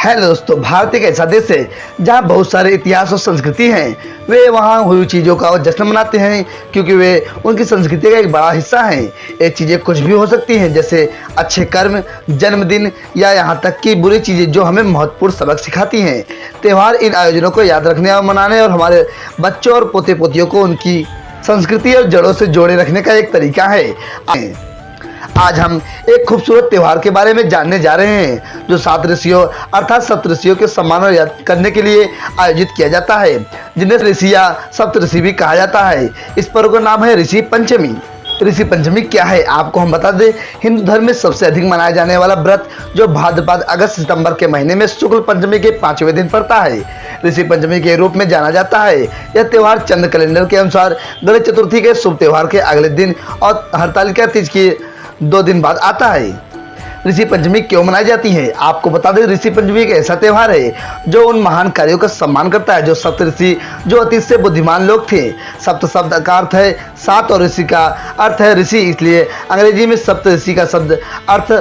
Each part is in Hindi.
है दोस्तों, भारत एक ऐसा देश है जहाँ बहुत सारे इतिहास और संस्कृति हैं। वे वहाँ हुई चीज़ों का जश्न मनाते हैं क्योंकि वे उनकी संस्कृति का एक बड़ा हिस्सा हैं। ये चीज़ें कुछ भी हो सकती हैं, जैसे अच्छे कर्म, जन्मदिन या यहाँ तक कि बुरी चीज़ें जो हमें महत्वपूर्ण सबक सिखाती हैं। त्यौहार इन आयोजनों को याद रखने और मनाने और हमारे बच्चों और पोते पोतियों को उनकी संस्कृति और जड़ों से जोड़े रखने का एक तरीका है। आज हम एक खूबसूरत त्यौहार के बारे में जानने जा रहे हैं जो 7 ऋषियों अर्थात सप्तऋषियों के सम्मान और याद करने के लिए आयोजित किया जाता है, जिन्हें ऋषि या सप्तऋषि भी कहा जाता है। इस पर्व का नाम है ऋषि पंचमी। ऋषि पंचमी क्या है आपको हम बता दें। हिंदू धर्म में सबसे अधिक मनाया जाने वाला व्रत जो भाद्रपद अगस्त सितंबर के महीने में शुक्ल पंचमी के 5वें दिन पड़ता है, ऋषि पंचमी के रूप में जाना जाता है। यह त्यौहार चंद्र कैलेंडर के अनुसार गणेश चतुर्थी के शुभ त्यौहार के अगले दिन और हरतालिका तीज की 2 दिन बाद आता है। ऋषि पंचमी क्यों मनाई जाती है आपको बता दें। ऋषि पंचमी एक ऐसा त्यौहार है जो उन महान कार्यों का सम्मान करता है जो सप्त ऋषि जो अतीत से बुद्धिमान लोग थे। सप्त शब्द का अर्थ है 7 और ऋषि का अर्थ है ऋषि, इसलिए अंग्रेजी में सप्त ऋषि का शब्द अर्थ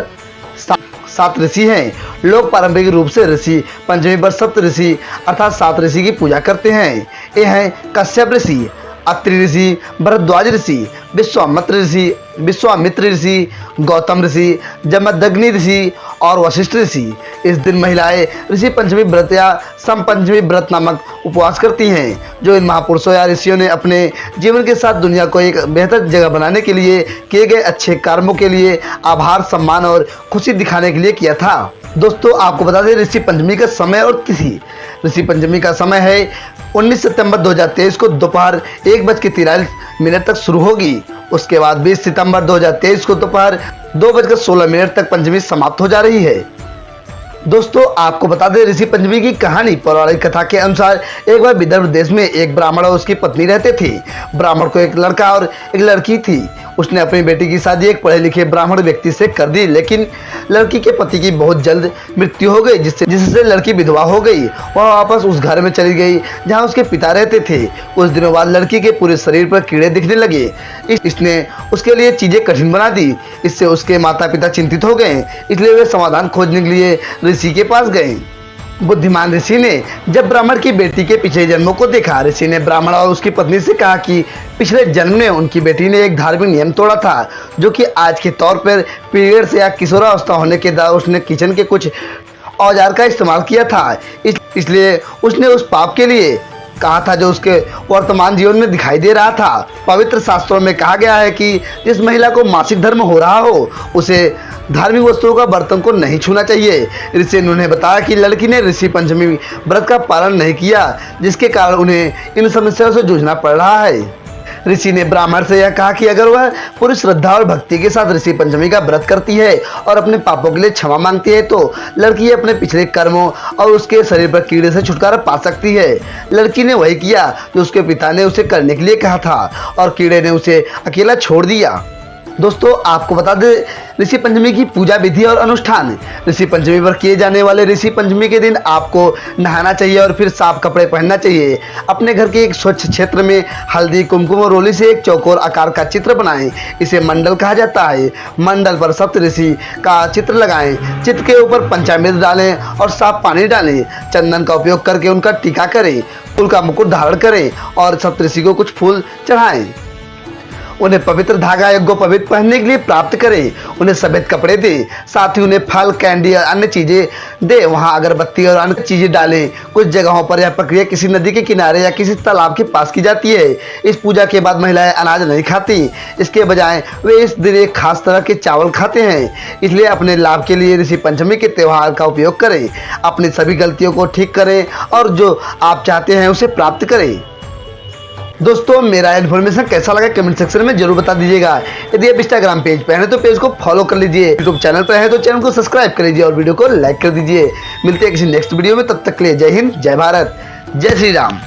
7 ऋषि हैं। लोग पारंपरिक रूप से ऋषि पंचमी पर सप्त ऋषि अर्थात 7 ऋषि की पूजा करते हैं। ये हैं कश्यप ऋषि, अत्रि ऋषि, भरद्वाज ऋषि, विश्वामित्र ऋषि, गौतम ऋषि, जमदग्नि ऋषि और वशिष्ठ ऋषि। इस दिन महिलाएं ऋषि पंचमी व्रत या समपंचमी व्रत नामक उपवास करती हैं जो इन महापुरुषों या ऋषियों ने अपने जीवन के साथ दुनिया को एक बेहतर जगह बनाने के लिए किए गए अच्छे कर्मों के लिए आभार, सम्मान और खुशी दिखाने के लिए किया था। दोस्तों आपको बता दें ऋषि पंचमी का समय और तिथि। ऋषि पंचमी का समय है 19 सितंबर 2023 को दोपहर 1:43 तक शुरू होगी। उसके बाद 20 सितंबर 2023 को दोपहर 2:16 तक पंचमी समाप्त हो जा रही है। दोस्तों आपको बता दें ऋषि पंचमी की कहानी। पौराणिक कथा के अनुसार एक बार विदर्भ देश में एक ब्राह्मण और उसकी पत्नी रहते थे। ब्राह्मण को एक लड़का और एक लड़की थी। उसने अपनी बेटी की शादी एक पढ़े लिखे ब्राह्मण व्यक्ति से कर दी, लेकिन लड़की के पति की बहुत जल्द मृत्यु हो गई जिससे लड़की विधवा हो गई। वह वापस उस घर में चली गई जहां उसके पिता रहते थे। कुछ दिनों बाद लड़की के पूरे शरीर पर कीड़े दिखने लगे। इसने उसके लिए चीजें कठिन बना दी। इससे उसके माता पिता चिंतित हो गए, इसलिए वे समाधान खोजने के लिए ऋषि के पास गए। बुद्धिमान ऋषि ने जब ब्राह्मण की बेटी के पिछले जन्मों को देखा, ऋषि ने ब्राह्मण और उसकी पत्नी से कहा कि पिछले जन्म में उनकी बेटी ने एक धार्मिक नियम तोड़ा था जो कि आज के तौर पर पीरियड्स या किशोरावस्था होने के दौरान उसने किचन के कुछ औजार का इस्तेमाल किया था। इसलिए उसने उस पाप के लिए कहा था जो उसके वर्तमान जीवन में दिखाई दे रहा था। पवित्र शास्त्रों में कहा गया है कि जिस महिला को मासिक धर्म हो रहा हो उसे धार्मिक वस्तुओं का बर्तन को नहीं छूना चाहिए। ऋषि ने उन्हें बताया कि लड़की ने ऋषि पंचमी व्रत का पालन नहीं किया, जिसके कारण उन्हें इन समस्याओं से जूझना पड़ रहा है। ऋषि ने ब्राह्मण से यह कहा कि अगर वह पूरी श्रद्धा और भक्ति के साथ ऋषि पंचमी का व्रत करती है और अपने पापों के लिए क्षमा मांगती है तो लड़की अपने पिछले कर्मों और उसके शरीर पर कीड़े से छुटकारा पा सकती है। लड़की ने वही किया जो उसके पिता ने उसे करने के लिए कहा था और कीड़े ने उसे अकेला छोड़ दिया। दोस्तों आपको बता दें ऋषि पंचमी की पूजा विधि और अनुष्ठान। ऋषि पंचमी पर किए जाने वाले ऋषि पंचमी के दिन आपको नहाना चाहिए और फिर साफ कपड़े पहनना चाहिए। अपने घर के एक स्वच्छ क्षेत्र में हल्दी, कुमकुम और रोली से एक चौकोर आकार का चित्र बनाएं। इसे मंडल कहा जाता है। मंडल पर सप्त ऋषि का चित्र लगाएं। चित्र के ऊपर पंचामृत डालें और साफ पानी डालें। चंदन का उपयोग करके उनका टीका करें। फूल का मुकुट धारण करें और सप्त ऋषि को कुछ फूल चढ़ाएं। उन्हें पवित्र धागा यज्ञ पवित्र पहनने के लिए प्राप्त करें। उन्हें सफेद कपड़े दें, साथ ही उन्हें फल, कैंडी और अन्य चीजें दें। वहां अगरबत्ती और अन्य चीजें डालें। कुछ जगहों पर यह प्रक्रिया किसी नदी के किनारे या किसी तालाब के पास की जाती है। इस पूजा के बाद महिलाएं अनाज नहीं खाती, इसके बजाय वे इस दिन एक खास तरह के चावल खाते हैं। इसलिए अपने लाभ के लिए ऋषि पंचमी के त्यौहार का उपयोग करें। अपनी सभी गलतियों को ठीक करें और जो आप चाहते हैं उसे प्राप्त करें। दोस्तों मेरा इन्फॉर्मेशन कैसा लगा कमेंट सेक्शन में जरूर बता दीजिएगा। यदि आप इंस्टाग्राम पेज पर हैं तो पेज को फॉलो कर लीजिए, यूट्यूब चैनल पर है तो चैनल को सब्सक्राइब कर लीजिए और वीडियो को लाइक कर दीजिए। मिलते हैं किसी नेक्स्ट वीडियो में, तब तक के लिए जय हिंद, जय भारत, जय श्री राम।